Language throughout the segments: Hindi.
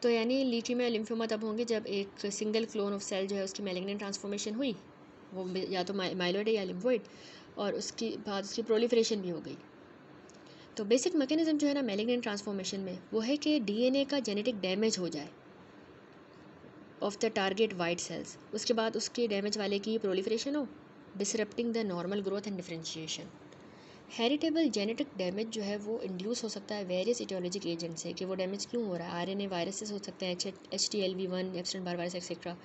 तो यानी ल्यूकीमिया लिम्फोमा तब होंगे जब एक सिंगल क्लोन ऑफ सेल जो है उसकी मैलिग्नेंट ट्रांसफॉर्मेशन हुई, वो या तो माइलॉइड है या लिम्फोइड, और उसके बाद उसकी प्रोलिफरेशन भी हो गई। तो बेसिक मैकेनिज्म जो है ना मैलिग्नेंट ट्रांसफॉर्मेशन में, वो है कि डीएनए का जेनेटिक डैमेज हो जाए of the target white cells, उसके बाद उसके डैमेज वाले की प्रोलिफरेशन हो, disrupting the normal growth and differentiation. Heritable genetic damage जो है वो इंड्यूस हो सकता है वेरियस इटियोलॉजिक एजेंट से, कि वो डैमेज क्यों हो रहा है। आरएनए वायरसेस हो सकते हैं, HTLV1, epsilon Barr virus etcetera.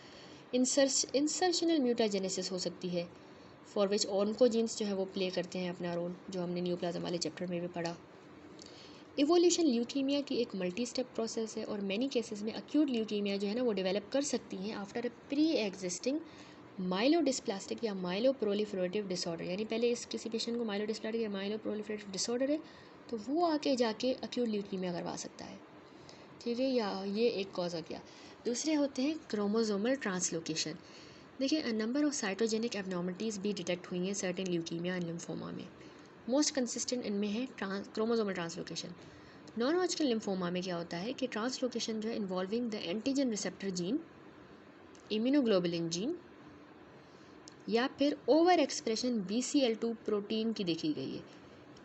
Insertional mutagenesis हो सकती है, फॉर विच ऑन्कोजीन्स जो है वो प्ले करते हैं अपना रोल, जो हमने न्यूप्लाज्म वाले चैप्टर में भी पढ़ा। इवोल्यूशन ल्यूकीमिया की एक मल्टी स्टेप प्रोसेस है, और मैनी केसेस में अक्यूट ल्यूकीमिया जो है ना वो डेवलप कर सकती हैं after a pre existing myelodysplastic या माइलोप्रोलिफरेटिव डिसऑर्डर। यानी पहले इस किसी पेशेंट को माइलोडिस्प्लास्टिक या माइलोप्रोलिफरेटिव डिसऑर्डर है तो वो आके जाके अक्यूट ल्यूकीमिया करवा सकता है, ठीक है। या ये एक कॉज हो गया। दूसरे होते हैं क्रोमोसोमल ट्रांसलोकेशन। देखिए, a number of cytogenic abnormalities भी डिटेक्ट हुई हैं सर्टेन ल्यूकीमिया एंड लिम्फोमा में। मोस्ट कंसिस्टेंट इनमें है chromosomal translocation. Non Hodgkin lymphoma में क्या होता है कि ट्रांसलोकेशन जो है involving the antigen receptor gene, immunoglobulin gene, या फिर ओवर एक्सप्रेशन BCL2 प्रोटीन की देखी गई है,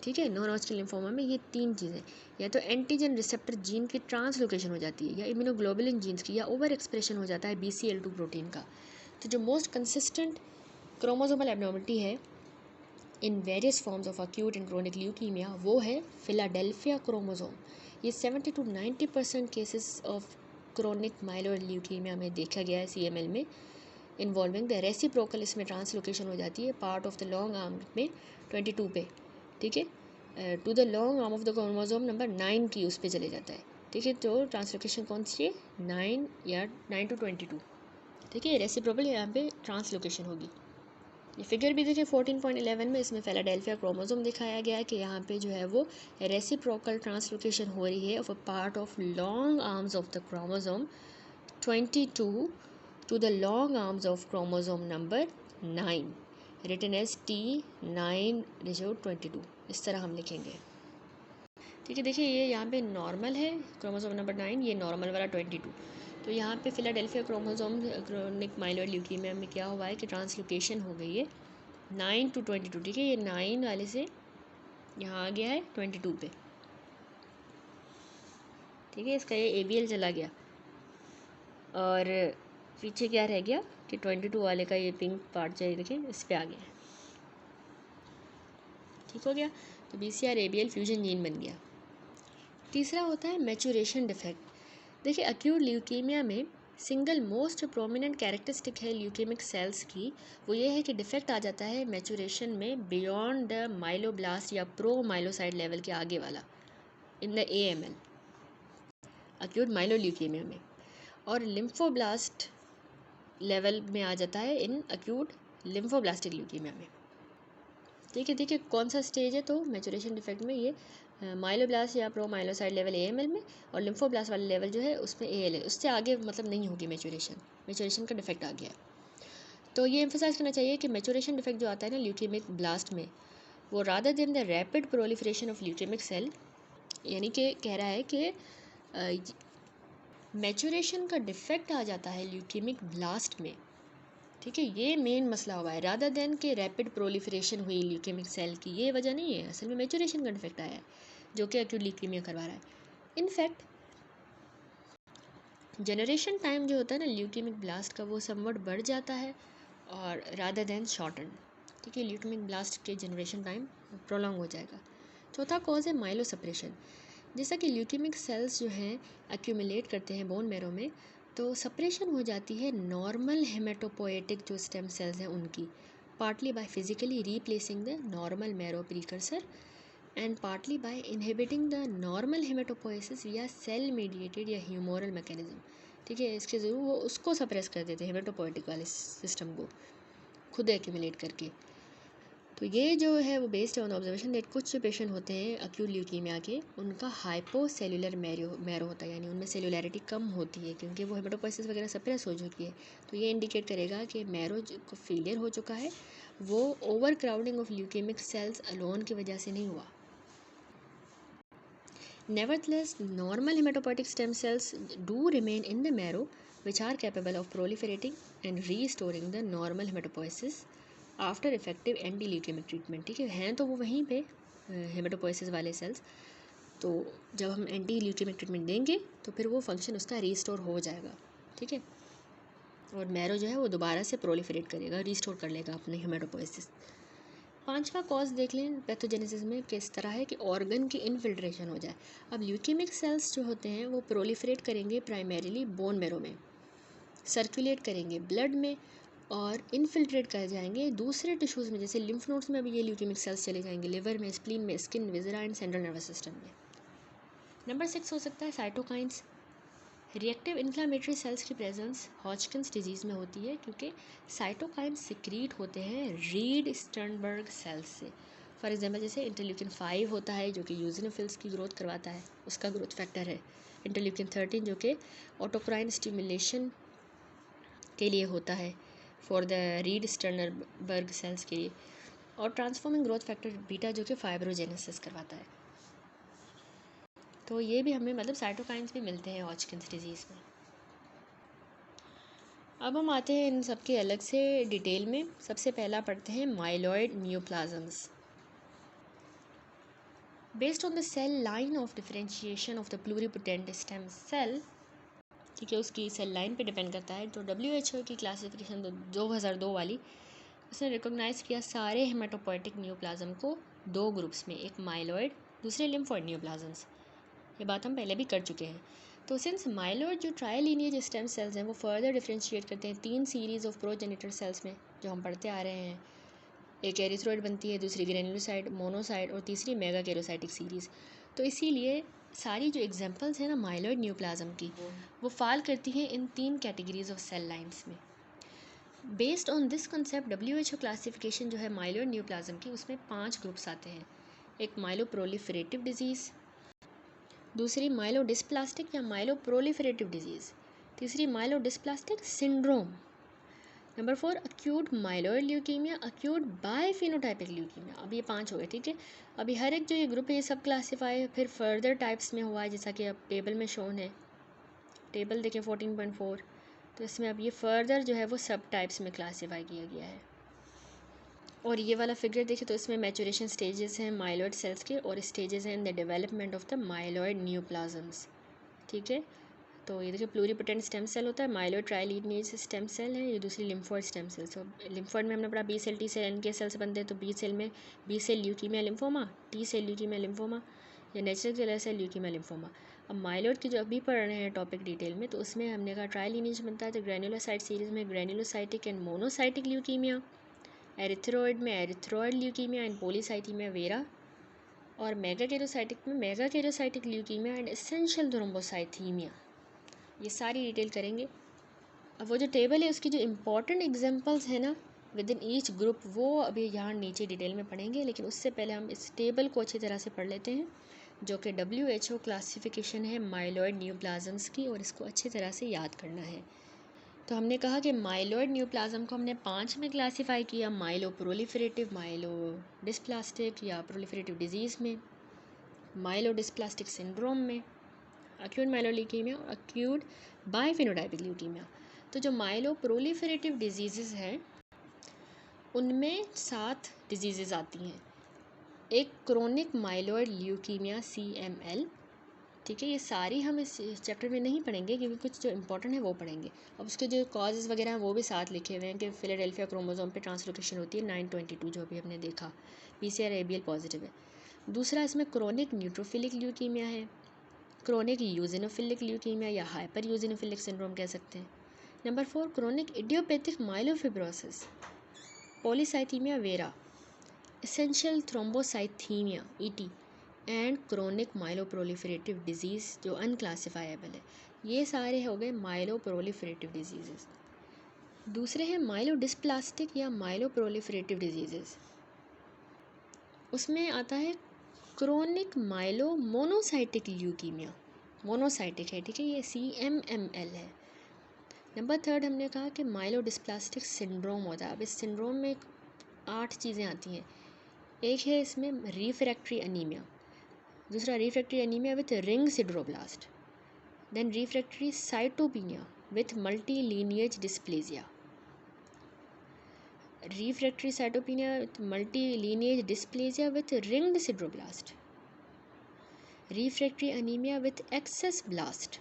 ठीक है। नॉन हॉजकिन लिम्फोमा में ये तीन चीज़ें, या तो एंटीजन रिसेप्टर जीन की ट्रांसलोकेशन हो जाती है, या इम्यूनोग्लोबुलिन जीन्स की, या ओवर एक्सप्रेशन हो जाता है BCL2 प्रोटीन का। तो जो मोस्ट कंसिस्टेंट क्रोमोसोमल एबनॉर्मलिटी है in various forms of acute and chronic leukaemia वो है फिलाडेल्फिया क्रोमोसोम। ये 70 to 90% cases of chronic myeloid leukaemia में देखा गया है CML में, इन्वॉल्विंग द रेसिप्रोकल, इसमें ट्रांसलोकेशन हो जाती है part of the long arm में 22 पे, ठीक है, to the long arm of the chromosome number 9 की उस पर चले जाता है, ठीक है। तो ट्रांसलोकेशन कौन सी है, 9 या 9 to 22, ठीक है। रेसिप्रोकल यहाँ पे ट्रांसलोकेशन होगी। ये फिगर भी देखिए 14.11 में, इसमें फिलाडेल्फिया क्रोमोसोम दिखाया गया है कि यहाँ पे जो है वो रेसिप्रोकल ट्रांसलोकेशन हो रही है of a part of long arms of the chromosome 22 to the long arms of chromosome number 9, written as T9/22, इस तरह हम लिखेंगे, ठीक है। देखिए, ये यहाँ पे नॉर्मल है क्रोमोसोम नंबर 9, ये नॉर्मल वाला 22। तो यहाँ पे Philadelphia chromosome chronic myeloid leukaemia में क्या हुआ है कि ट्रांसलोकेशन हो गई है 9 to 22, ठीक है। ये 9 वाले से यहाँ आ गया है 22 पे, ठीक है। इसका ये ABL चला गया, और पीछे क्या रह गया कि 22 वाले का ये पिंक पार्ट चाहिए, देखिए इस पे आ गया, ठीक हो गया। तो BCR ABL फ्यूजन जीन बन गया। तीसरा होता है मैचुरेशन डिफेक्ट। देखिए, अक्यूट ल्यूकीमिया में सिंगल मोस्ट प्रोमिनेंट कैरेक्टरिस्टिक है ल्यूकेमिक सेल्स की, वो ये है कि डिफेक्ट आ जाता है मैचुरेशन में बियॉन्ड द माइलोब्लास्ट या प्रो माइलोसाइट लेवल के आगे वाला, in the AML, acute myelo leukaemia में, और लिम्फोब्लास्ट लेवल में आ जाता है इन अक्यूट लिम्फोब्लास्टिक ल्यूकीमिया में, ठीक है। देखिए कौन सा स्टेज है, तो मैचुरेशन डिफेक्ट में ये माइलोब्लास्ट या प्रो माइलोसाइट लेवल AML में, और लिम्फोब्लास्ट वाला लेवल जो है उसमें AL है, उससे आगे मतलब नहीं होगी मैचुरेशन का डिफेक्ट आ गया। तो ये एम्फोसाइज करना चाहिए कि मैचुरेशन डिफेक्ट जो आता है ना ल्यूकेमिक ब्लास्ट में, वो rather than the rapid proliferation of leukaemic cell, यानी कि कह रहा है कि मैचुरेशन का डिफेक्ट आ जाता है ल्यूकेमिक ब्लास्ट में, ठीक है। ये मेन मसला हुआ है, रादर देन के रैपिड प्रोलिफरेशन हुई ल्यूकेमिक सेल की, ये वजह नहीं है, असल में मैचुरेशन का डिफेक्ट आया है जो कि एक्यूट ल्यूकीमिया करवा रहा है। इनफैक्ट जनरेशन टाइम जो होता है ना ल्यूकेमिक ब्लास्ट का, वो समवट बढ़ जाता है और रादर देन शॉर्टन, ठीक है। ल्यूकेमिक ब्लास्ट के जनरेशन टाइम प्रोलॉन्ग हो जाएगा। चौथा कॉज है माइलो सप्रेशन। जैसा कि ल्यूकेमिक सेल्स जो हैं एक्यूमुलेट करते हैं बोन मैरो में, तो सप्रेशन हो जाती है नॉर्मल हेमेटोपोएटिक जो स्टेम सेल्स हैं उनकी, partly by physically replacing the normal marrow precursor and partly by inhibiting the normal haematopoiesis या सेल मीडिएटेड या ह्यूमोरल मैकेनिज्म, ठीक है। इसके ज़रूर वो उसको सप्रेस कर देते हैं हेमेटोपोएटिक वाले सिस्टम को खुद एक्यूमुलेट करके। तो ये जो है वो बेस्ड ऑन ऑब्जर्वेशन दैट कुछ जो पेशेंट होते हैं अक्यूट ल्यूकीमिया के, उनका हाइपोसेलुलर मैरो होता है, यानी उनमें सेलुलैरिटी कम होती है क्योंकि वो हेमेटोपोएसिस वगैरह सप्रेस हो चुकी है। तो ये इंडिकेट करेगा कि मैरो को फेलियर हो चुका है, वो overcrowding of leukaemic cells alone की वजह से नहीं हुआ। Nevertheless, normal hematopoietic stem cells do remain in the marrow, which are capable of proliferating and restoring the normal hematopoiesis after effective anti-leukemic treatment. ठीक है, हैं तो वो वहीं पे हेमेटोपोइसिस वाले सेल्स, तो जब हम एंटी ल्यूकेमिक ट्रीटमेंट देंगे तो फिर वो फंक्शन उसका रीस्टोर हो जाएगा. ठीक है, और मैरो जो है वो दोबारा से प्रोलिफरेट करेगा, रीस्टोर कर लेगा अपने हेमेटोपोइसिस. 5वां कॉज देख लें पैथोजेनेसिस में किस तरह है कि ऑर्गन की इनफिल्ट्रेशन हो जाए. अब ल्यूकेमिक सेल्स जो होते हैं वो प्रोलिफरेट करेंगे प्राइमरीली बोन मैरो में, सर्कुलेट करेंगे ब्लड में और इनफिल्ट्रेट कर जाएंगे दूसरे टिश्यूज़ में, जैसे लिम्फ नोड्स में भी ये ल्यूकेमिक सेल्स चले जाएंगे, लिवर में, स्प्लीन में, skin, viscera and central nervous system में. नंबर 6 हो सकता है साइटोकाइंस. रिएक्टिव इन्फ्लामेटरी सेल्स की प्रेजेंस हॉजकिंस डिजीज़ में होती है क्योंकि साइटोकाइंस सिक्रीट होते हैं रीड स्टर्नबर्ग सेल्स से. फॉर एग्जांपल जैसे इंटरल्यूकिन 5 होता है जो कि यूजिनोफिल्स की ग्रोथ करवाता है, उसका ग्रोथ फैक्टर है. इंटरल्यूकिन 13 जो कि ऑटोक्राइन स्टिमुलेशन के लिए होता है for the Reed Sternberg cells के लिए, और ट्रांसफॉर्मिंग ग्रोथ फैक्टर बीटा जो कि फाइब्रोजेनेसिस करवाता है. तो ये भी हमें मतलब साइटोकाइंस भी मिलते हैं हॉजकिंस डिजीज़ में. अब हम आते हैं इन सब के अलग से डिटेल में. सबसे पहला पढ़ते हैं myeloid neoplasms. Based on the cell line of differentiation of the pluripotent stem cell, ठीक है, उसकी सेल लाइन पे डिपेंड करता है. तो WHO की क्लासिफिकेशन 2002 वाली, उसने रिकॉग्नाइज़ किया सारे हेमाटोपोइटिक न्यूप्लाज्म को दो ग्रुप्स में, एक माइलॉइड, दूसरे लिम्फोइड न्यूप्लाज्म्स. ये बात हम पहले भी कर चुके हैं. तो सिंस माइलॉइड जो ट्राइलिनियज स्टेम सेल्स हैं वो फर्दर डिफरेंशिएट करते हैं 3 सीरीज़ ऑफ प्रोजेनिटर सेल्स में जो हम पढ़ते आ रहे हैं. एक एरिथ्रॉइड बनती है, दूसरी ग्रेनुलोसाइट, मोनोसाइट और तीसरी मेगाकेरोसाइटिक सीरीज़. तो इसीलिए सारी जो एग्जांपल्स हैं ना माइलॉइड न्यूप्लाज्म की, वो फाल करती हैं इन 3 कैटेगरीज ऑफ सेल लाइंस में. Based on this concept WHO classification जो है माइलॉइड न्यूप्लाज्म की, उसमें 5 ग्रुप्स आते हैं. एक माइलोप्रोलिफरेटिव डिजीज़, दूसरी माइलोडिस्प्लास्टिक या माइलोप्रोलिफरेटिव डिजीज़, तीसरी myelodysplastic syndrome, number 4 acute myeloid leukaemia, acute biphenotypic leukaemia. अब ये 5 हो गए. ठीक है, अभी हर एक जो ये ग्रुप है ये सब क्लासीफाई फिर फर्दर टाइप्स में हुआ है, जैसा कि अब टेबल में शोन है. टेबल देखें 14.4. तो इसमें अब ये फर्दर जो है वो सब टाइप्स में क्लासीफाई किया गया है. और ये वाला फिगर देखें तो इसमें मैचुरेशन स्टेजेस हैं माइलॉइड सेल्स के और स्टेजेस हैं in the development of the myeloid neoplasms. ठीक है, तो ये देखिए प्लूरिपोटेंट स्टेम सेल होता है, माइलॉइड ट्राइलिनियज स्टेम सेल है, ये दूसरी लिम्फोइड स्टेम सेल. तो लिम्फोइड में हमने पढ़ा B cell, T cell, NK cell से बनते हैं. तो बी सेल में B cell leukaemia lymphoma, T cell leukaemia lymphoma या natural killer cell leukaemia lymphoma. अब माइलॉइड की जो अभी पढ़ रहे हैं टॉपिक डिटेल में, तो उसमें हमने कहा ट्राइलिनियज बनता है. तो ग्रेनुलोसाइट सीरीज़ में ग्रेनुलोसाइटिक एंड मोनोसाइटिक ल्यूकीमिया, एरिथ्रॉइड में एरिथ्रॉइड ल्यूकीमिया एंड पॉलीसाइटीमिया वेरा, और मेगाकेरोसाइटिक में मेगाकेरोसाइटिक ल्यूकीमिया एंड एसेंशियल थ्रोम्बोसाइथीमिया. ये सारी डिटेल करेंगे. अब वो जो टेबल है उसकी जो इम्पॉर्टेंट एग्जांपल्स है ना विद इन ईच ग्रुप, वो अभी यहाँ नीचे डिटेल में पढ़ेंगे. लेकिन उससे पहले हम इस टेबल को अच्छी तरह से पढ़ लेते हैं जो कि WHO क्लासिफिकेशन है माइलॉइड न्यूप्लाज्म्स की, और इसको अच्छी तरह से याद करना है. तो हमने कहा कि माइलॉइड न्यूप्लाज्म को हमने 5 में क्लासीफाई किया, माइलो प्रोलिफरेटिव, माइलो डिस्प्लास्टिक या प्रोलिफरेटिव डिजीज़ में, माइलो डिस्प्लास्टिक सिंड्रोम में, अक्यूट माइलोल्यूकीमिया और अक्यूट बायफिनोटाइपिक ल्यूकीमिया. तो जो माइलो प्रोलिफरेटिव डिजीज़ हैं उनमें 7 डिजीज़ आती हैं. एक क्रोनिक माइलॉइड ल्यूकीमिया CML. ठीक है, ये सारी हम इस चैप्टर में नहीं पढ़ेंगे क्योंकि कुछ जो इंपॉर्टेंट है वो पढ़ेंगे. अब उसके जो कॉजेज़ वगैरह हैं वो भी साथ लिखे हुए हैं कि फिलाडेल्फिया क्रोमोसोम पे ट्रांसलोकेशन होती है 922 जो अभी हमने देखा, PCR ABL पॉजिटिव है. दूसरा इसमें क्रोनिक न्यूट्रोफिलिक ल्यूकीमिया है, क्रोनिक यूजिनोफिलिक ल्यूकीमिया या हाइपर यूजिनोफिलिक सिंड्रोम कह सकते हैं. Number 4 chronic idiopathic myelofibrosis, polycythaemia vera, essential thrombocythaemia ET and chronic myeloproliferative disease जो अनक्लासिफाइबल है. ये सारे हो गए माइलोप्रोलिफरेटिव डिजीज़. दूसरे हैं माइलोडिस्प्लास्टिक या माइलोप्रोलिफरेटिव डिजीज़. उसमें आता है chronic myelomonocytic leukaemia, monocytic है. ठीक है, ये CMML है. नंबर 3 हमने कहा कि माइलोडिस्प्लास्टिक सिंड्रोम होता है. अब इस सिंड्रोम में 8 चीज़ें आती हैं. एक है इसमें रिफ्रैक्टरी अनीमिया. दूसरा refractory anaemia with ring sideroblast, then refractory cytopenia with multi lineage dysplasia, refractory cytopenia with multi-lineage dysplasia with ringed sideroblast, refractory anemia with excess blast,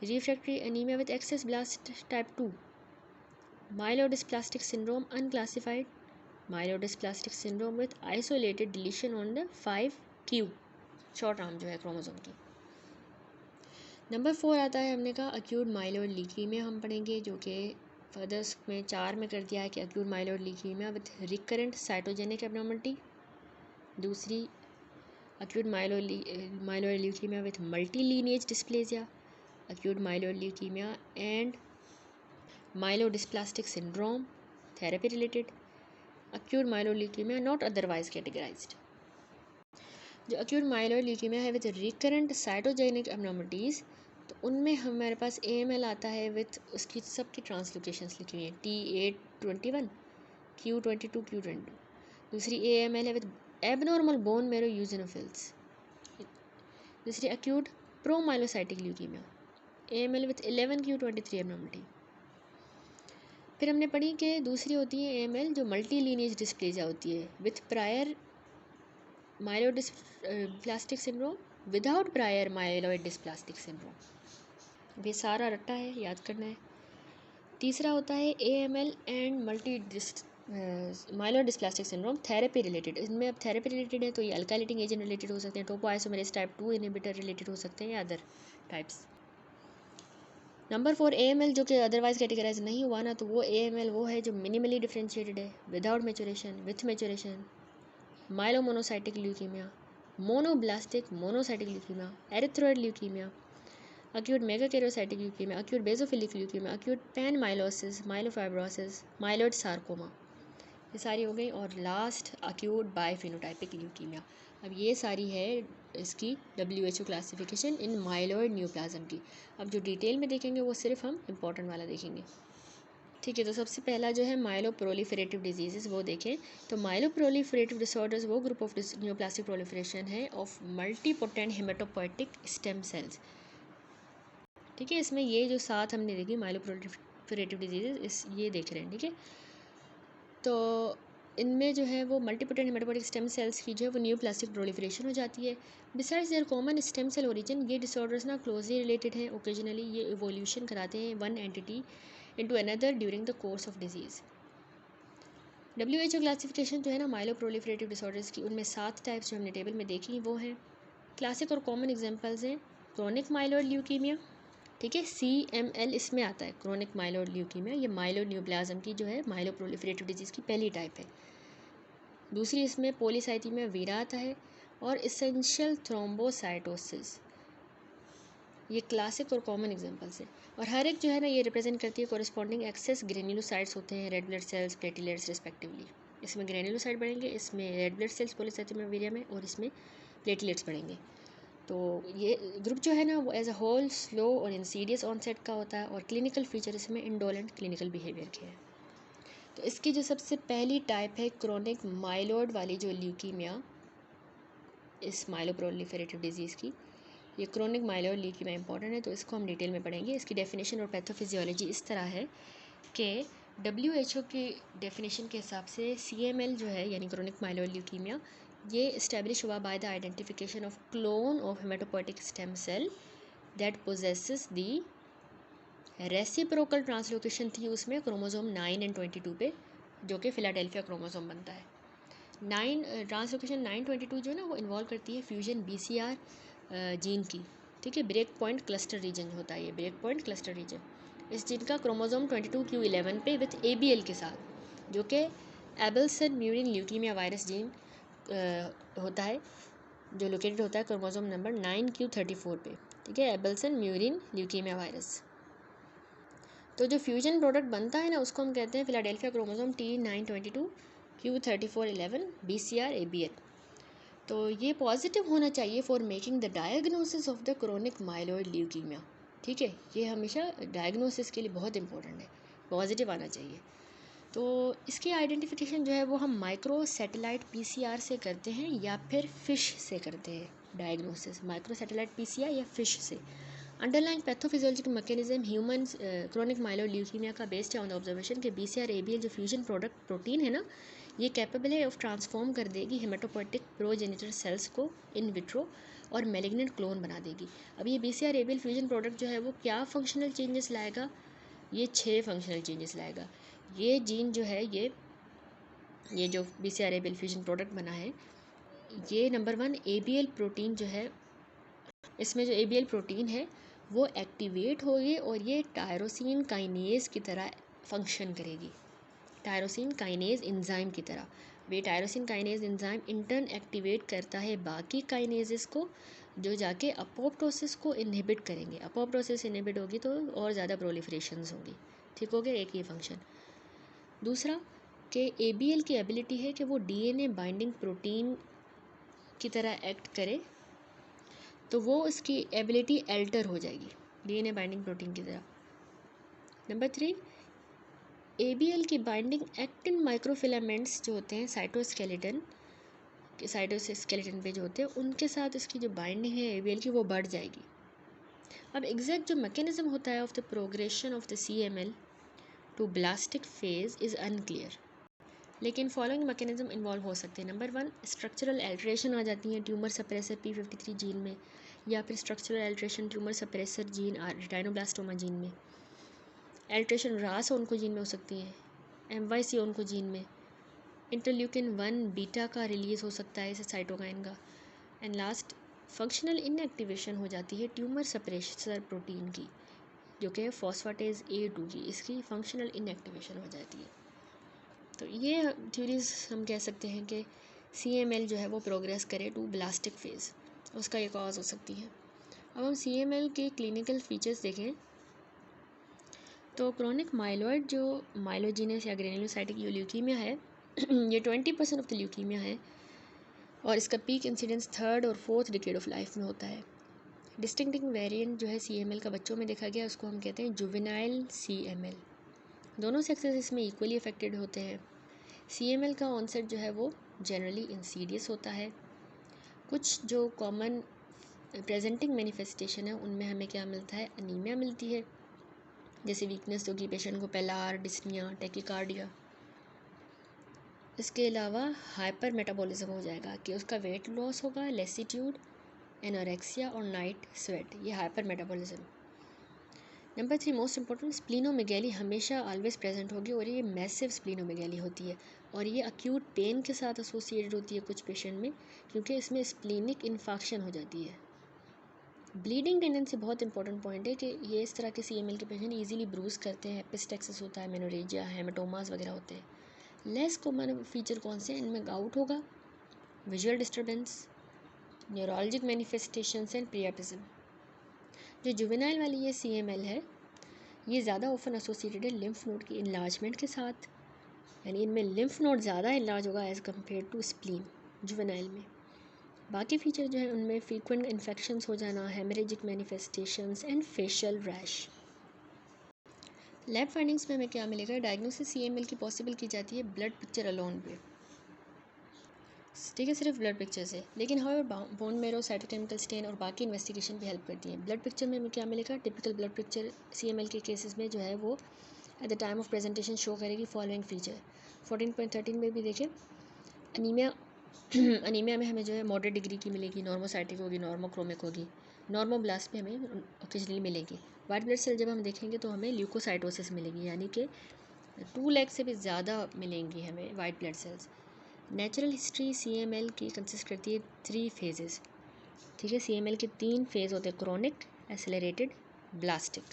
refractory anemia with excess blast type 2, myelodysplastic syndrome unclassified, myelodysplastic syndrome with isolated deletion on the 5q short arm जो है क्रोमोसोम की। नंबर 4 आता है, हमने कहा अक्यूट माइलोइड लीकीमिया हम पढ़ेंगे, जो कि फर्दर में 4 में कर दिया है कि acute myeloid leukaemia with recurrent cytogenic abnormality, दूसरी acute myeloid leukaemia with multi lineage dysplasia, acute myeloid leukaemia and myelodysplastic syndrome therapy related, acute myeloid leukaemia not otherwise categorised. जो अक्यूट माइलोइड लीकीमिया है विथ रिकरेंट साइटोजेनिक एब्नॉर्मलिटीज़, तो उनमें हमारे पास AML आता है विथ उसकी सबकी ट्रांसलोकेशंस लिखी हुई हैं T821 Q22 Q22। दूसरी AML है with abnormal bone marrow eosinophils. दूसरी acute promyelocytic leukaemia AML with 11Q23 abnormality. फिर हमने पढ़ी कि दूसरी होती है AML जो मल्टी लीनिएज डिस्प्लेजिया होती है with prior myelodysplastic syndrome without prior myeloid dysplastic syndrome. ये सारा रट्टा है, याद करना है। तीसरा होता है AML and myelodysplastic syndrome therapy related. इनमें अब थेरेपी रिलेटेड है तो ये अल्काइलेटिंग एजेंट रिलेटेड हो सकते हैं, टोपोआइसोमेरेज टाइप 2 इनहिबिटर रिलेटेड हो सकते हैं या अदर टाइप्स। नंबर 4 AML जो कि अदरवाइज कैटेगराइज नहीं हुआ ना, तो वो AML वो है जो मिनिमली डिफ्रेंशिएटेड है, without maturation, with maturation, myelomonocytic leukaemia, monoblastic monocytic leukaemia, erythroid leukaemia, acute megakaryocytic leukemia, acute basophilic leukemia, acute panmyelosis, myelofibrosis, myeloid sarcoma, ये सारी हो गई। और लास्ट acute biphenotypic leukemia। अब ये सारी है इसकी WHO classification in myeloid neoplasm की। अब जो डिटेल में देखेंगे वो सिर्फ हम इम्पोर्टेंट वाला देखेंगे, ठीक है। तो सबसे पहला जो है माइलोप्रोलिफरेटिव डिजीज़ वो देखें, तो माइलोप्रोलिफरेटिव डिसऑर्डर्स वो ग्रुप ऑफ न्यूप्लास्टिक प्रोलिफरेशन है of multipotent haematopoietic stem cells, ठीक है। इसमें ये जो 7 हमने देखी माइलोप्रोलिफरेटिव डिजीज़ इस ये देख रहे हैं, ठीक है। तो इनमें जो है वो मल्टीपोटेंट हेमेटोपोइटिक स्टेम सेल्स की जो है वो न्यूप्लास्टिक प्रोलिफरेशन हो जाती है। Besides their common stem cell origin, ये डिसऑर्डर्स ना क्लोजली रिलेटेड हैं। ओकेजनली ये इवोल्यूशन कराते हैं one entity into another during the course of disease. WHO classification जो है ना माइलोप्रोलिफरेटिव डिसऑर्डर्स की, उनमें 7 टाइप्स जो हमने टेबल में देखी वो हैं। क्लासिक और कॉमन एग्जांपल्स हैं क्रोनिक माइलोइड ल्यूकीमिया, ठीक है, CML इसमें आता है क्रोनिक माइलोइड ल्यूकीमिया। ये माइलोइड न्यूप्लाज्म की जो है माइलोप्रोलिफरेटिव डिजीज़ की पहली टाइप है। दूसरी इसमें पॉलीसाइथेमिया वीरा आता है और एसेंशियल थ्रोम्बोसाइटोसिस, ये क्लासिक और कॉमन एग्जांपल्स हैं। और हर एक जो है ना ये रिप्रेजेंट करती है कोरिस्पॉन्डिंग एक्सेस ग्रेन्युलोसाइट्स होते हैं, red blood cells, platelets respectively. इसमें ग्रेन्युलोसाइट बढ़ेंगे, इसमें रेड ब्लड सेल्स पॉलीसाइथेमिया वीरा में, और इसमें प्लेटलेट्स बढ़ेंगे। तो ये ग्रुप जो है ना वो एज अ होल स्लो और इंसीडियस ऑनसेट का होता है, और क्लिनिकल फीचर इसमें इंडोलेंट क्लिनिकल बिहेवियर के हैं। तो इसकी जो सबसे पहली टाइप है क्रोनिक माइलोइड वाली जो ल्यूकीमिया, इस माइलोप्रोलिफरेटिव डिजीज़ की, ये क्रोनिक माइलोइड ल्यूकीमिया इंपॉर्टेंट है, तो इसको हम डिटेल में पढ़ेंगे। इसकी डेफिनेशन और पैथोफिजियोलॉजी इस तरह है कि WHO की डेफिनेशन के हिसाब से CML जो है यानी क्रोनिक माइलोइड ल्यूकीमिया, ये इस्टेब्लिश हुआ by the identification of clone of haematopoietic stem cell that possesses the reciprocal translocation थी उसमें क्रोमोसोम 9 एंड 22 पे, जो कि फिलाडेल्फिया क्रोमोसोम बनता है। 9 ट्रांसलोकेशन 922 जो है ना वो इन्वॉल्व करती है फ्यूजन BCR जीन की, ठीक है। ब्रेक पॉइंट क्लस्टर रीजन होता है ये, ब्रेक पॉइंट क्लस्टर रीजन। इस जीन का क्रोमोसोम 22q11 पे विथ ABL के साथ, जो कि एबल्सन म्यूरिन ल्यूकीमिया वायरस जीन होता है, जो लोकेटेड होता है क्रोमोसोम नंबर 9q34 पे, ठीक है, एबल्सन म्यूरिन ल्यूकीमिया वायरस। तो जो फ्यूजन प्रोडक्ट बनता है ना उसको हम कहते हैं Philadelphia chromosome T922 Q3411 BCR ABL। तो ये पॉजिटिव होना चाहिए for making the diagnosis of the chronic myeloid leukaemia, ठीक है। ये हमेशा डायग्नोसिस के लिए बहुत इंपॉर्टेंट है, पॉजिटिव आना चाहिए। तो इसकी आइडेंटिफिकेशन जो है वो हम माइक्रो सैटेलाइट PCR से करते हैं या फिर फिश से करते हैं, डायग्नोसिस माइक्रो सैटेलाइट पीसीआर या फिश से। Underlying pathophysiological mechanism human chronic myeloid leukaemia का बेस्ड है ऑन द ऑब्जर्वेशन के बीसीआर एबीएल जो फ्यूजन प्रोडक्ट प्रोटीन है ना, ये कैपेबल है ऑफ ट्रांसफॉर्म कर देगी हेमेटोपोइटिक प्रोजेनिटर सेल्स को इन विट्रो और मेलिग्नेंट क्लोन बना देगी। अब ये बीसीआर एबीएल फ्यूजन प्रोडक्ट जो है वो क्या फंक्शनल चेंजेस लाएगा, ये 6 फंक्शनल चेंजेस लाएगा। ये जीन जो है ये जो बीसीआर एबीएल फ्यूजन प्रोडक्ट बना है, ये नंबर 1 एबीएल प्रोटीन जो है, इसमें जो एबीएल प्रोटीन है वो एक्टिवेट होगी और ये टायरोसिन काइनेज की तरह फंक्शन करेगी, टायरोसिन काइनेज एंजाइम की तरह। वे tyrosine kinase enzyme in turn activate करता है बाकी काइनेजेस को, जो जाके अपोप्टोसिस को इनहिबिट करेंगे। अपोप्टोसिस इनहिबिट होगी तो और ज़्यादा प्रोलिफरेशंस होगी। ठीक हो गया एक ये फंक्शन। दूसरा कि एबीएल की एबिलिटी है कि वो डीएनए बाइंडिंग प्रोटीन की तरह एक्ट करे, तो वो उसकी एबिलिटी एल्टर हो जाएगी डीएनए बाइंडिंग प्रोटीन की तरह। नंबर 3 एबीएल की बाइंडिंग एक्टिन माइक्रोफिलामेंट्स जो होते हैं साइटोस्केलेटन पे जो होते हैं उनके साथ इसकी जो बाइंडिंग है एबीएल की वो बढ़ जाएगी। अब एग्जैक्ट जो मैकेनिज्म होता है of the progression of the CML to blastic phase is unclear, लेकिन फॉलोइंग मैकेनिज्म इन्वॉल्व हो सकते हैं। नंबर 1 स्ट्रक्चरल एल्ट्रेशन आ जाती है ट्यूमर सप्रेसर p53 जीन में, या फिर structural alteration tumour suppressor gene retinoblastoma gene में, एल्ट्रेशन रास ओन्कोजीन में हो सकती है, MYC ओन्कोजीन में, इंटरल्यूकिन 1 बीटा का रिलीज़ हो सकता है इसे साइटोकाइन का, एंड लास्ट फंक्शनल इनएक्टिवेशन हो जाती है ट्यूमर सप्रेसर प्रोटीन की जो कि फॉस्फेटेज A2 की, इसकी फंक्शनल इनएक्टिवेशन हो जाती है। तो ये थ्योरीज हम कह सकते हैं कि CML जो है वो प्रोग्रेस करे टू ब्लास्टिक फेज़, उसका ये कॉज हो सकती है। अब हम CML के क्लिनिकल फीचर्स देखें तो क्रोनिक माइलॉइड जो माइलोजीनस या ग्रेनुलोसाइटिक ल्यूकीमिया है ये 20% ऑफ द ल्यूकीमिया है और इसका पीक इंसिडेंस 3rd और 4th डिकेड ऑफ लाइफ में होता है। डिस्टिंक्टिंग वेरिएंट जो है CML का बच्चों में देखा गया उसको हम कहते हैं जुवेनाइल CML। दोनों सेक्सेस इसमें इक्वली अफेक्टेड होते हैं। CML का ऑनसेट जो है वो जनरली इंसीडियस होता है। कुछ जो कॉमन प्रेजेंटिंग मैनिफेस्टेशन है उनमें हमें क्या मिलता है, अनीमिया मिलती है, जैसे वीकनेस होगी पेशेंट को, पेलार, डिस्निया, टेकिकार्डिया। इसके अलावा हाइपर मेटाबॉलिज्म हो जाएगा कि उसका वेट लॉस होगा, लेसीट्यूड, एनोरेक्सिया और नाइट स्वेट, ये hyper metabolism. Number 3 most important स्प्लीनोमेगैली हमेशा ऑलवेज प्रेजेंट होगी और ये मैसिव स्प्लीनोमेगैली होती है और ये अक्यूट पेन के साथ एसोसिएटेड होती है कुछ पेशेंट में, क्योंकि इसमें स्प्लीनिक इन्फेक्शन हो जाती है। ब्लीडिंग टेंडेंसी बहुत इंपॉर्टेंट पॉइंट है कि ये इस तरह के CML के पेशेंट इजीली ब्रूज करते हैं, एपिस्टेक्सिस होता है, मेनोरेजिया, हेमाटोमास वगैरह होते हैं। लेस कॉमन फीचर कौन से हैं, इनमें गाउट होगा, visual disturbance, neurologic manifestations and priapism. जो जुवेनाइल वाली ये CML है ये ज़्यादा ऑफन एसोसिएटेड है लिम्फ नोड की इनलार्जमेंट के साथ, यानी इनमें लिम्फ नोड ज़्यादा इनलार्ज होगा as compare to spleen juvenile में। बाकी फीचर जो है उनमें फ्रीक्वेंट इन्फेक्शंस हो जाना, haemorrhagic manifestations and facial rash. Lab findings में हमें क्या मिलेगा, डायग्नोसिस CML की पॉसिबल की जाती है ब्लड पिक्चर अलोन पे, ठीक है, सिर्फ ब्लड पिक्चर से, लेकिन however bone marrow, cytochemical stain और बाकी इन्वेस्टिगेशन भी हेल्प करती हैं। ब्लड पिक्चर में हमें क्या मिलेगा, टिपिकल ब्लड पिक्चर CML के केसेस में जो है वो at the time of presentation show करेगी फॉलोइंग फीचर। 14.13 में भी देखें अनीमिया अनीमिया में हमें जो है मॉडरेट डिग्री की मिलेगी, नॉर्मोसाइटिक होगी, नॉर्मोक्रोमिक होगी, नॉर्मोब्लास्ट में हमें ओकेजनली मिलेगी। वाइट ब्लड सेल जब हम देखेंगे तो हमें ल्यूकोसाइटोसिस मिलेगी, यानी कि 2 लाख से भी ज़्यादा मिलेंगी हमें white blood cells. Natural history CML की कंसिस्ट करती है 3 फेजेस, ठीक है, CML के 3 फेज़ होते हैं, क्रोनिक, एसेलरेटेड, ब्लास्टिक।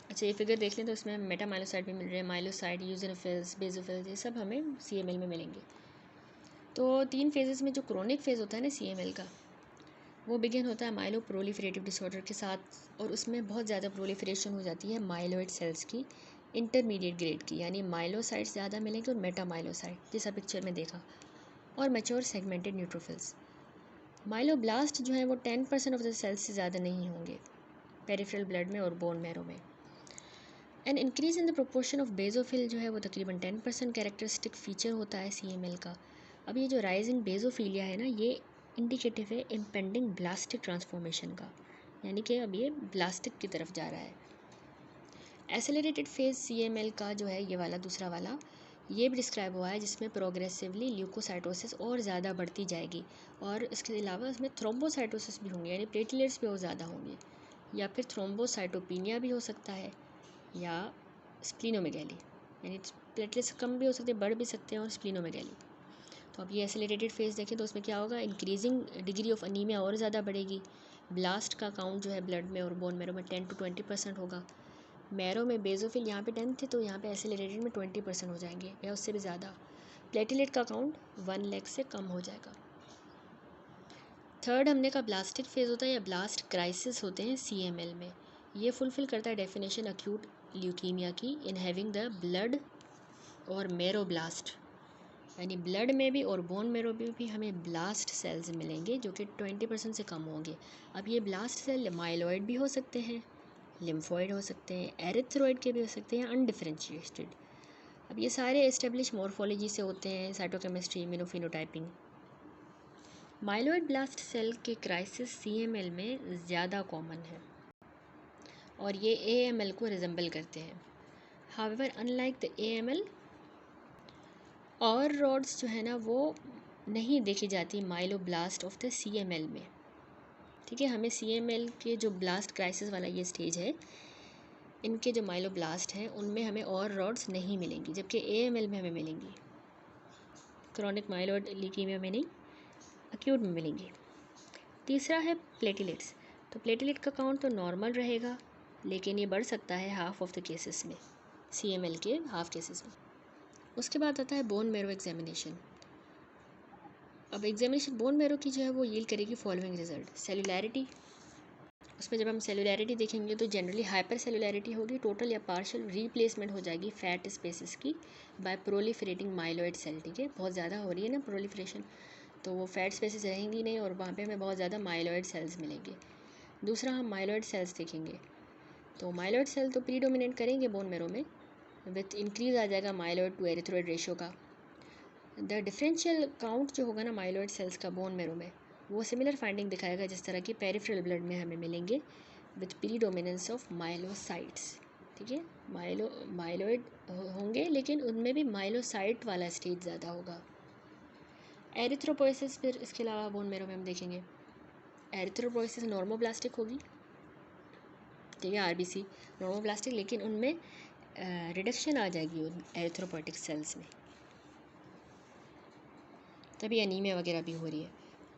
अच्छा ये फिगर देख लें तो इसमें मेटामाइलोसाइट भी मिल रहे हैं, माइलोसाइट, यूजिनोफिल्स, बेसोफिल्स, ये सब हमें CML में मिलेंगे। तो 3 फेजेस में जो क्रोनिक फेज़ होता है ना CML का, वो बिगिन होता है माइलो प्रोलिफरेटिव डिसऑर्डर के साथ और उसमें बहुत ज़्यादा प्रोलिफरेशन हो जाती है माइलोइड सेल्स की इंटरमीडिएट ग्रेड की, यानी माइलोसाइट्स ज़्यादा मिलेंगे और मेटामाइलोसाइट जैसा पिक्चर में देखा, और मैच्योर सेगमेंटेड न्यूट्रोफिल्स। माइलोब्लास्ट जो है वो 10% ऑफ द सेल्स से ज़्यादा नहीं होंगे पेरिफेरल ब्लड में और बोन मैरो में। And increase in the proportion of basophil जो है वो तकरीबन 10% कैरेक्टरिस्टिक फीचर होता है CML का। अब ये जो राइजिंग बेजोफिलिया है ना, ये इंडिकेटिव है इम्पेंडिंग ब्लास्टिक ट्रांसफॉर्मेशन का, यानी कि अब ये ब्लास्टिक की तरफ जा रहा है। एसेलरेटेड फेज CML का जो है ये वाला दूसरा वाला, ये भी डिस्क्राइब हुआ है जिसमें प्रोग्रेसिवली ल्यूकोसाइटोसिस और ज़्यादा बढ़ती जाएगी, और इसके अलावा इसमें थ्रोम्बोसाइटोसिस भी होंगे, यानी प्लेटलेट्स भी और ज़्यादा होंगे, या फिर थ्रोम्बोसाइटोपिनिया भी हो सकता है, या स्प्लीनोमेगैली, यानी प्लेटलेट्स कम भी हो सकते हैं, बढ़ भी सकते हैं, और स्प्लीनोमेगैली। तो अब ये एसेलरेटेड फेज देखें तो उसमें क्या होगा, इंक्रीजिंग डिग्री ऑफ अनीमिया और ज़्यादा बढ़ेगी, ब्लास्ट का काउंट जो है ब्लड में और बोन मैरो में 10 to 20% होगा। मैरो में बेजोफिल यहाँ पे 10 थे, तो यहाँ पे एसेलरेटेड में 20% हो जाएंगे या उससे भी ज़्यादा। प्लेटलेट का काउंट 1 लाख से कम हो जाएगा। थर्ड हमने कहा ब्लास्टिक फेज होता है या ब्लास्ट क्राइसिस होते हैं CML में। ये फुलफिल करता है डेफिनेशन अक्यूट ल्यूकीमिया की, इन हैविंग द ब्लड और मैरो ब्लास्ट, यानी ब्लड में भी और बोन मैरो में भी हमें ब्लास्ट सेल्स मिलेंगे जो कि 20% से कम होंगे। अब ये ब्लास्ट सेल माइलॉइड भी हो सकते हैं, लिम्फॉइड हो सकते हैं, एरिथ्रॉइड के भी हो सकते हैं, अनडिफरेंशिएटेड। अब ये सारे एस्टेब्लिश मॉर्फोलॉजी से होते हैं, साइटोकेमिस्ट्री, इम्यूनोफिनोटाइपिंग। माइलॉइड ब्लास्ट सेल के क्राइसिस CML में ज़्यादा कॉमन है और ये AML को रिजेंबल करते हैं। हाउएवर अनलाइक द AML, और रॉड्स जो है ना वो नहीं देखी जाती माइलोब्लास्ट ऑफ द CML में। ठीक है, हमें CML के जो ब्लास्ट क्राइसिस वाला ये स्टेज है, इनके जो माइलोब्लास्ट हैं उनमें हमें और रॉड्स नहीं मिलेंगी, जबकि AML में हमें मिलेंगी। क्रॉनिक माइलॉइड ल्यूकीमिया में नहीं, एक्यूट में मिलेंगी। तीसरा है प्लेटलेट्स। तो प्लेटलेट का काउंट तो नॉर्मल रहेगा, लेकिन ये बढ़ सकता है हाफ ऑफ द केसेस में, CML के हाफ केसेस में। उसके बाद आता है बोन मैरो एग्जामिनेशन। अब एग्जामिनेशन बोन मैरो की जो है वो यील्ड करेगी फॉलोइंग रिजल्ट। सेलुलैरिटी, उसमें जब हम सेलुलैरिटी देखेंगे तो जनरली हाइपर सेलुलैरिटी होगी, टोटल या पार्शियल रिप्लेसमेंट हो जाएगी फैट स्पेसिस की बाय प्रोलिफरेटिंग माइलॉइड सेल। ठीक है, बहुत ज़्यादा हो रही है ना प्रोलिफरेशन, तो वो फैट स्पेसिस रहेंगी नहीं और वहाँ पे हमें बहुत ज़्यादा माइलॉइड सेल्स मिलेंगे। दूसरा हम माइलॉइड सेल्स देखेंगे, तो माइलॉइड सेल तो प्रीडोमिनेट करेंगे बोन मैरो में, विथ इंक्रीज आ जाएगा माइलॉइड टू एरिथ्रॉइड रेशियो का। द डिफरेंशियल काउंट जो होगा ना माइलॉइड सेल्स का बोन मैरो में, वो सिमिलर फाइंडिंग दिखाएगा जिस तरह की पेरिफेरल ब्लड में हमें मिलेंगे, विथ प्रीडोमिनेंस ऑफ माइलोसाइट्स। ठीक है, माइलॉइड होंगे लेकिन उनमें भी माइलोसाइट वाला स्टेज ज़्यादा होगा। एरिथ्रोपोइसिस फिर इसके अलावा बोन मैरो में हम देखेंगे, एरिथ्रोपोइसिस नॉर्मोब्लास्टिक होगी। ठीक है, RBC नॉर्मोब्लास्टिक, लेकिन उनमें रिडक्शन आ जाएगी एरिथ्रोपोइटिक सेल्स में, तभी एनीमिया वगैरह भी हो रही है।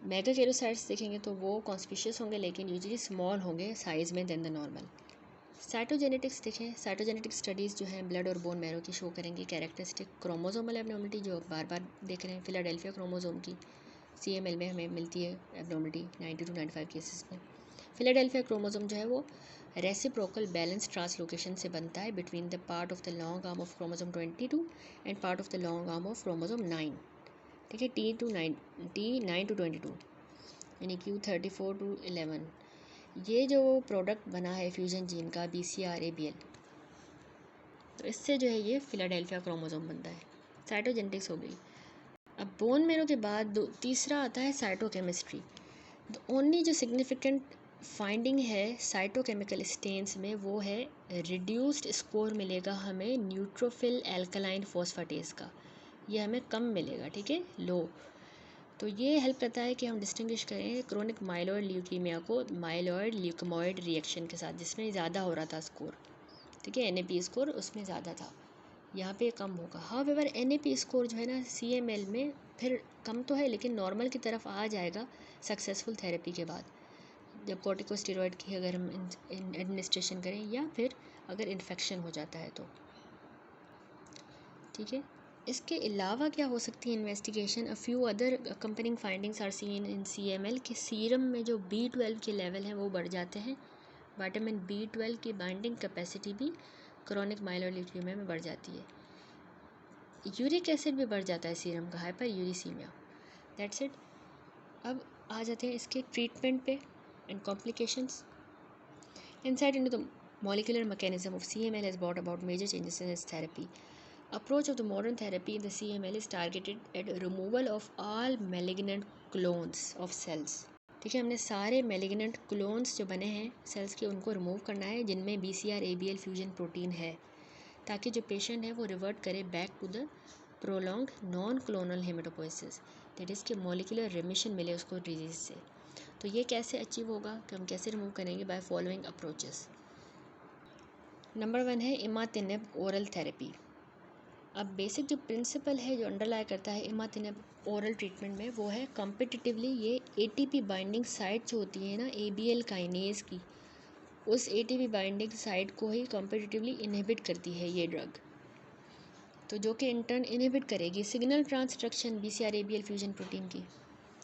मेगाकेरोसाइट्स देखेंगे तो वो कॉन्स्पिशियस होंगे लेकिन यूजुअली स्मॉल होंगे साइज़ में देन द नॉर्मल। साइटोजेनेटिक्स देखें, साइटोजेनेटिक स्टडीज़ जो हैं ब्लड और बोन मैरो की शो करेंगे कैरेक्टरिस्टिक क्रोमोसोमल एब्नॉर्मलिटी, जो बार बार देख रहे हैं फिलाडेल्फिया क्रोमोसोम की CML में हमें मिलती है एब्नॉर्मलिटी 90 to 95 केसेस में। फिलाडेल्फिया क्रोमोसोम जो है वो रेसिप्रोकल बैलेंस ट्रांसलोकेशन से बनता है between the part of the long arm of chromosome 22 and part of the long arm of chromosome 9। ठीक है, T9 to 22, यानी Q34 to 11। ये जो प्रोडक्ट बना है फ्यूजन जीन का BCR-ABL, तो इससे जो है ये फिलाडेल्फिया क्रोमोसोम बनता है। साइटोजेनेटिक्स हो गई। अब बोन मैरो के बाद तीसरा आता है साइटोकेमिस्ट्री। द ओनली जो सिग्निफिकेंट फाइंडिंग है साइटोकेमिकल स्टेन्स में वो है रिड्यूस्ड स्कोर मिलेगा हमें न्यूट्रोफिल एल्कलाइन फॉस्फेटेज का, ये हमें कम मिलेगा। ठीक है, लो। तो ये हेल्प करता है कि हम डिस्टिंग्विश करें क्रोनिक माइलॉइड ल्यूकीमिया को माइलॉइड ल्यूकेमॉइड रिएक्शन के साथ, जिसमें ज़्यादा हो रहा था स्कोर। ठीक है, NAP स्कोर उसमें ज़्यादा था, यहाँ पे कम होगा। हाउएवर NAP स्कोर जो है ना CML में फिर कम तो है लेकिन नॉर्मल की तरफ आ जाएगा सक्सेसफुल थेरेपी के बाद, जब कॉर्टिकोस्टेरॉइड की अगर हम एडमिनिस्ट्रेशन करें या फिर अगर इन्फेक्शन हो जाता है तो। ठीक है, इसके अलावा क्या हो सकती है investigation, a few other comparing findings are seen in CML के सीरम में जो B12 के लेवल हैं वो बढ़ जाते हैं। विटामिन B12 की बाइंडिंग कैपेसिटी भी क्रॉनिक माइलॉइड ल्यूकेमिया में बढ़ जाती है। यूरिक एसिड भी बढ़ जाता है सीरम का, हाइपर यूरिसीमिया। That's it. अब आ जाते हैं इसके ट्रीटमेंट पे and complications. Insight into the molecular mechanism of CML has brought about major changes in its therapy. Approach of the modern therapy in the CML is targeted at removal of all malignant clones of cells. ठीक है, हमने सारे मेलिग्नेंट क्लोन्स जो बने हैं सेल्स के उनको रिमूव करना है जिनमें BCR-ABL फ्यूजन प्रोटीन है, ताकि जो पेशेंट है वो रिवर्ट करे back to the prolong non clonal haematopoiesis, that is कि मॉलिक्यूलर रिमिशन मिले उसको डिजीज़ से। तो ये कैसे अचीव होगा कि हम कैसे रिमूव करेंगे? By following approaches. नंबर 1 है इमातिनब ओरल थेरेपी। अब बेसिक जो प्रिंसिपल है जो अंडरलाई करता है इमातिनब ओरल ट्रीटमेंट में वो है कॉम्पिटिटिवली ये ATP बाइंडिंग साइट जो होती है ना ABL काइनेज की, उस ATP बाइंडिंग साइट को ही कॉम्पिटिटिवली इनहिबिट करती है ये ड्रग। तो जो कि इंटर्न इनहिबिट करेगी signal transduction BCR-ABL fusion protein की,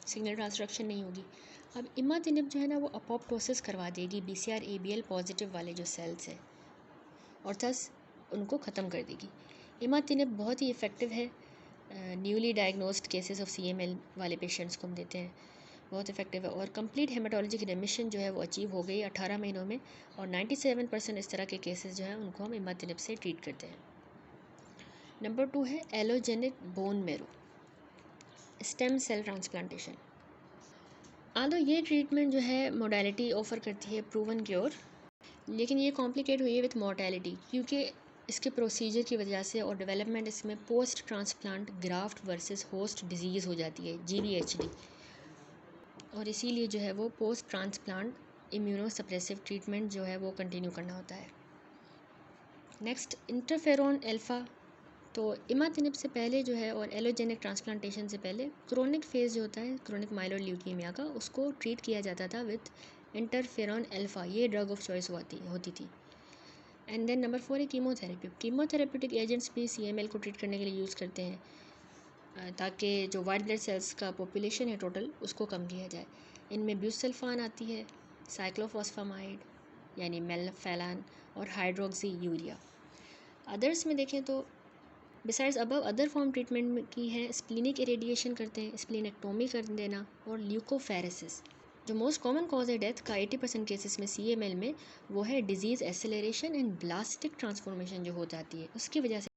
सिग्नल ट्रांसडक्शन नहीं होगी। अब इमातिनब जो है ना वो अपोप्टोसिस करवा देगी BCR-ABL पॉजिटिव वाले जो सेल्स हैं और थस उनको ख़त्म कर देगी। इमातिनब बहुत ही इफ़ेक्टिव है, newly diagnosed cases of CML वाले पेशेंट्स को हम देते हैं, बहुत इफेक्टिव है। और कंप्लीट हेमाटोलॉजिक रेमिशन जो है वो अचीव हो गई 18 महीनों में, और 97% इस तरह के केसेस जो हैं उनको हम इमातिनब से ट्रीट करते हैं। नंबर 2 है allogenic bone marrow stem cell transplantation. आदो ये ट्रीटमेंट जो है मोडालिटी ऑफ़र करती है प्रूवन क्योर, लेकिन ये कॉम्प्लिकेट हुई है विथ मोर्टेलिटी, क्योंकि इसके प्रोसीजर की वजह से और डेवलपमेंट इसमें post transplant graft versus host disease हो जाती है GVHD, और इसीलिए जो है वो पोस्ट ट्रांसप्लांट इम्यूनोसप्रेसिव ट्रीटमेंट जो है वो कंटिन्यू करना होता है। Next interferon alpha. तो इमातिनब से पहले जो है और एलोजेनिक ट्रांसप्लांटेशन से पहले क्रोनिक फेज़ जो होता है क्रोनिक माइलोइड ल्यूकीमिया का, उसको ट्रीट किया जाता था विथ इंटरफेरॉन अल्फ़ा, ये ड्रग ऑफ चॉइस होती थी। एंड देन नंबर 4 है कीमोथेरेपी। कीमोथेरेप्यूटिक एजेंट्स भी CML को ट्रीट करने के लिए यूज़ करते हैं ताकि जो वाइट ब्लड सेल्स का पॉपुलेशन है टोटल उसको कम किया जाए। इनमें ब्यूसल्फान आती है, साइक्लोफॉस्फामाइड यानी मेल्फेलान, और हाइड्रोक्सी यूरिया। अदर्स में देखें तो besides above other form treatment की है स्प्लीनिक इरेडिएशन करते हैं, स्प्लीनेक्टोमी कर देना, और ल्यूकोफेरेसिस। जो मोस्ट कॉमन कॉज है डेथ का 80% केसेस में CML में वो है डिजीज़ एसेलरेशन एंड ब्लास्टिक ट्रांसफॉर्मेशन जो हो जाती है, उसकी वजह से